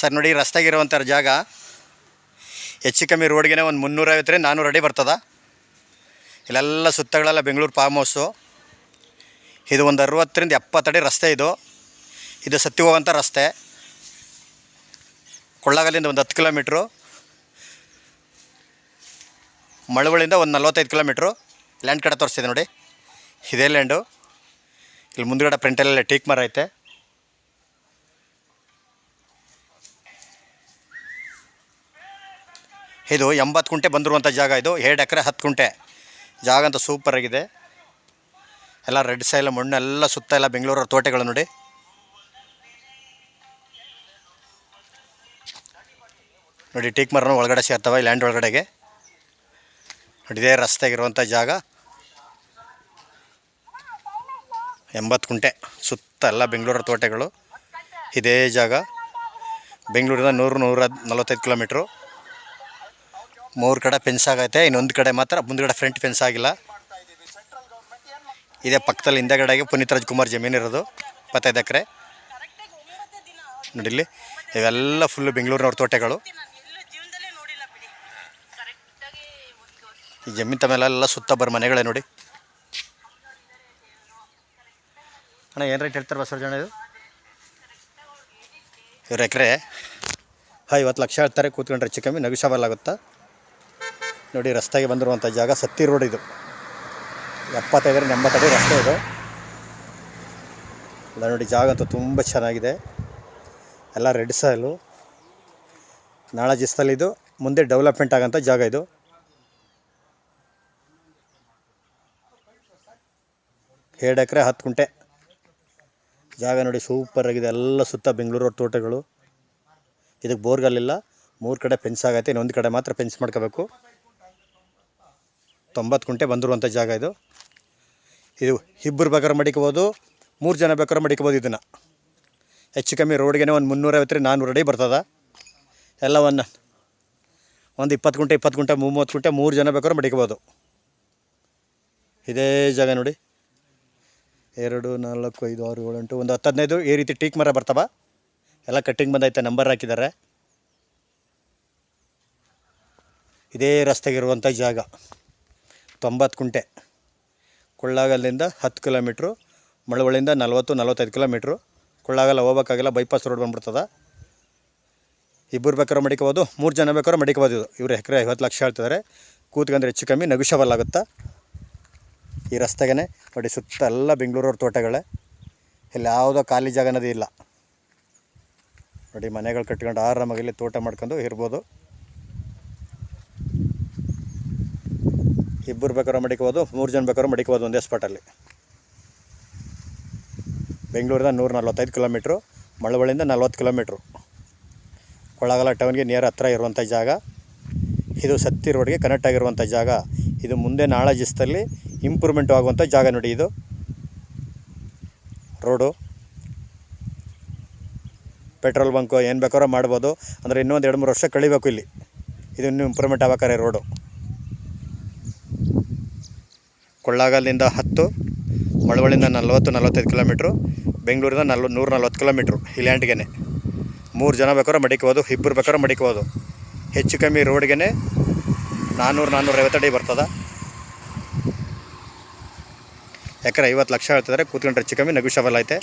Sir ನೋಡಿ, ರಸ್ತೆಗಿರುವಂಥ ಜಾಗ ಹೆಚ್ಚು ಕಮ್ಮಿ ರೋಡ್ಗೆ ಒಂದು 350 400 ಅಡಿ ಬರ್ತದೆ. ಇಲ್ಲೆಲ್ಲ ಸುತ್ತಗಳೆಲ್ಲ ಬೆಂಗಳೂರು ಫಾರ್ಮ್ ಹೌಸು. ಇದು ಒಂದು 60 70 ಅಡಿ ರಸ್ತೆ. ಇದು ಸತ್ತಿ ಹೋಗೋಂಥ ರಸ್ತೆ. ಕೊಳ್ಳಾಗಲಿಂದ ಒಂದು 10 ಕಿಲೋಮೀಟ್ರು, ಮಳವಳ್ಳಿಯಿಂದ ಒಂದು 45 ಕಿಲೋಮೀಟ್ರು. ಲ್ಯಾಂಡ್ ಕಡೆ ತೋರಿಸ್ತಿದೆ ನೋಡಿ, ಇದೇ ಲ್ಯಾಂಡು. ಇಲ್ಲಿ ಮುಂದುಗಡೆ ಫ್ರಂಟಲ್ಲೆಲ್ಲ ಟೀಕ್ ಮರ ಐತೆ. ಇದು 80 ಕುಂಟೆ ಬಂದಿರುವಂಥ ಜಾಗ. ಇದು 2 ಎಕರೆ 10 ಕುಂಟೆ ಜಾಗ ಅಂತ ಸೂಪರಾಗಿದೆ. ಎಲ್ಲ ರೆಡ್ ಸೈಲ್ ಮಣ್ಣು ಎಲ್ಲ ಸುತ್ತ ಎಲ್ಲ ಬೆಂಗಳೂರ ತೋಟಗಳು ನೋಡಿ. ನೋಡಿ ಟೀಕ್ ಮರನೂ ಒಳಗಡೆ ಸೇರ್ತವೆ ಈ ಲ್ಯಾಂಡ್ ಒಳಗಡೆಗೆ. ನೋಡಿ ಇದೇ ರಸ್ತೆಗಿರುವಂಥ ಜಾಗ. 80 ಕುಂಟೆ ಸುತ್ತ ಎಲ್ಲ ಬೆಂಗಳೂರ ತೋಟಗಳು. ಇದೇ ಜಾಗ ಬೆಂಗಳೂರಿಂದ 100-145 ಕಿಲೋಮೀಟ್ರು. 3 ಕಡೆ ಫೆನ್ಸ್ ಆಗೈತೆ. ಇನ್ನೊಂದು ಕಡೆ ಮಾತ್ರ ಮುಂದುಗಡೆ ಫ್ರಂಟ್ ಫೆನ್ಸ್ ಆಗಿಲ್ಲ. ಇದೇ ಪಕ್ಕದಲ್ಲಿ ಹಿಂದೆಗಡೆಗೆ ಪುನೀತ್ ರಾಜ್ಕುಮಾರ್ ಜಮೀನು ಇರೋದು 25 ಎಕರೆ. ನೋಡಿ ಇಲ್ಲಿ ಇವೆಲ್ಲ ಫುಲ್ಲು ಬೆಂಗಳೂರಿನವ್ರ ತೋಟಗಳು. ಈ ಜಮೀನು ತಮ್ಮೆಲ್ಲ ಸುತ್ತ ಬರೋ ಮನೆಗಳೇ ನೋಡಿ. ಅಣ್ಣ ಏನು ರೇಟ್ ಹೇಳ್ತಾರೆ ಬಸವರಾಜಣ್ಣ? ಇದು ಇವ್ರ ಎಕರೆ 50 ಲಕ್ಷ ಹೇಳ್ತಾರೆ. ಕೂತ್ಕೊಂಡ್ರೆ ಹೆಚ್ಚು ಕಮ್ಮಿ ನಗುಷಬಲ್ಲಾಗುತ್ತಾ. ನೋಡಿ ರಸ್ತೆಗೆ ಬಂದಿರುವಂಥ ಜಾಗ ಸತ್ತಿ ರೋಡ್. ಇದು 75-80 ಅಡಿ ರಸ್ತೆ ಇದು. ಇಲ್ಲ ನೋಡಿ ಜಾಗ ಅಂತೂ ತುಂಬ ಚೆನ್ನಾಗಿದೆ. ಎಲ್ಲ ರೆಡ್ ಸಾಯಿಲು. ನಾಳೆ ದಿವಸದಲ್ಲಿ ಇದು ಮುಂದೆ ಡೆವಲಪ್ಮೆಂಟ್ ಆಗೋಂಥ ಜಾಗ ಇದು. ಎರಡು ಎಕರೆ 10 ಕುಂಟೆ ಜಾಗ ನೋಡಿ, ಸೂಪರಾಗಿದೆ. ಎಲ್ಲ ಸುತ್ತ ಬೆಂಗಳೂರು ತೋಟಗಳು. ಇದಕ್ಕೆ ಬೋರ್ಗಲ್ಲಿಲ್ಲ. 3 ಕಡೆ ಫೆನ್ಸ್ ಆಗೈತೆ. ಇನ್ನೊಂದು ಕಡೆ ಮಾತ್ರ ಫೆನ್ಸ್ ಮಾಡ್ಕೋಬೇಕು. 90 ಕುಂಟೆ ಬಂದಿರುವಂಥ ಜಾಗ ಇದು. ಇದು ಇಬ್ಬರು ಬೇಕಾದ್ರೆ ಮಡಿಕೋಬೋದು, 3 ಜನ ಬೇಕಾದ್ರೆ ಮಡಿಕೋಬೋದು. ಇದನ್ನು ಹೆಚ್ಚು ಕಮ್ಮಿ ರೋಡ್ಗೆ ಒಂದು 350-400 ಅಡಿ ಬರ್ತದೆ. ಎಲ್ಲ ಒಂದು 20 ಕುಂಟೆ 20 ಕುಂಟೆ 30 ಕುಂಟೆ 3 ಜನ ಬೇಕಾದ್ರೆ ಮಡಿಕೋಬೋದು. ಇದೇ ಜಾಗ ನೋಡಿ. 2 4 5 6 7 8 ಒಂದು 10 15 ಈ ರೀತಿ ಟೀಕ್ ಮರ ಬರ್ತವೆ. ಎಲ್ಲ ಕಟ್ಟಿಂಗ್ ಬಂದೈತೆ, ನಂಬರ್ ಹಾಕಿದ್ದಾರೆ. ಇದೇ ರಸ್ತೆಗಿರುವಂಥ ಜಾಗ 90 ಕುಂಟೆ. ಕೊಳ್ಳಾಗಲ್ಲಿಂದ 10 ಕಿಲೋಮೀಟ್ರು, ಮಳವಳ್ಳಿಯಿಂದ 40-45 ಕಿಲೋಮೀಟ್ರು. ಕೊಳ್ಳಾಗಲ್ಲ ಹೋಗ್ಬೇಕಾಗಿಲ್ಲ, ಬೈಪಾಸ್ ರೋಡ್ ಬಂದ್ಬಿಡ್ತದೆ. ಇಬ್ಬರು ಬೇಕಾದ್ರೆ ಮಡಿಕೋಬೋದು, 3 ಜನ ಬೇಕಾದ್ರೆ ಮಡಿಕೋಬೋದು. ಇದು ಇವರು ಎಕರೆ 50 ಲಕ್ಷ ಹೇಳ್ತಿದ್ದಾರೆ. ಕೂತ್ಕೊಂಡ್ರೆ ಹೆಚ್ಚು ಕಮ್ಮಿ ನಗುಷಬಲ್ಲಾಗುತ್ತಾ. ಈ ರಸ್ತೆಗೆ ನೋಡಿ ಸುತ್ತ ಎಲ್ಲ ಬೆಂಗಳೂರವ್ರ ತೋಟಗಳೇ. ಇಲ್ಲಿ ಯಾವುದೋ ಖಾಲಿ ಜಾಗ ಅನ್ನೋದು ಇಲ್ಲ ನೋಡಿ. ಮನೆಗಳು ಕಟ್ಕೊಂಡು ಆರಾಮಾಗಿ ಇಲ್ಲಿ ತೋಟ ಮಾಡ್ಕೊಂಡು ಇರ್ಬೋದು. ಇಬ್ಬರು ಬೇಕಾದ್ರೆ ಮಡಿಕೋಬೋದು, 3 ಜನ ಬೇಕಾದ್ರೆ ಮಡಿಕೋಬೋದು ಒಂದೇ ಸ್ಪಾಟಲ್ಲಿ. ಬೆಂಗಳೂರಿಂದ 145 ಕಿಲೋಮೀಟ್ರು, ಮಳವಳ್ಳಿಯಿಂದ 40 ಕಿಲೋಮೀಟ್ರು. ಕೊಳ್ಳಾಗಲ ಟೌನ್ಗೆ ನಿಯರ್ ಹತ್ರ ಇರುವಂಥ ಜಾಗ ಇದು. ಸತ್ತಿ ರೋಡ್ಗೆ ಕನೆಕ್ಟ್ ಆಗಿರುವಂಥ ಜಾಗ ಇದು. ಮುಂದೆ ನಾಳೆ ದಿವಸದಲ್ಲಿ ಇಂಪ್ರೂವ್ಮೆಂಟ್ ಆಗುವಂಥ ಜಾಗ ನೋಡಿ. ಇದು ರೋಡು, ಪೆಟ್ರೋಲ್ ಬಂಕು ಏನು ಬೇಕಾದ್ರೂ ಮಾಡ್ಬೋದು. ಅಂದರೆ ಇನ್ನೊಂದು 2-3 ವರ್ಷ ಕಳಿಬೇಕು ಇಲ್ಲಿ. ಇದು ಇನ್ನೂ ಇಂಪ್ರೂವ್ಮೆಂಟ್ ಆಗ್ಬೇಕಾರೆ ರೋಡು. ಕೊಳ್ಳಾಗಲಿಂದ 10, ಮಳವಳ್ಳಿಯಿಂದ 40-45 ಕಿಲೋಮೀಟ್ರು, ಬೆಂಗಳೂರಿಂದ 140 ಕಿಲೋಮೀಟ್ರು. ಈ ಲ್ಯಾಂಡ್ಗೆ 3 ಜನ ಬೇಕಾದ್ರೆ ಮಡಿಕೋಬೋದು, ಇಬ್ಬರು ಬೇಕಾದ್ರೆ ಮಡಿಕೋಬೋದು. ಹೆಚ್ಚು ಕಮ್ಮಿ ರೋಡ್ಗೆ 400-450 ಅಡಿ ಬರ್ತದೆ. ಎಕರೆ 50 ಲಕ್ಷ ಹೇಳ್ತಿದ್ದಾರೆ. ಕೂತ್ಕೊಂಡ್ರೆ ಹೆಚ್ಚು ಕಮ್ಮಿ ನಗುಷಬಲ್ ಐತೆ.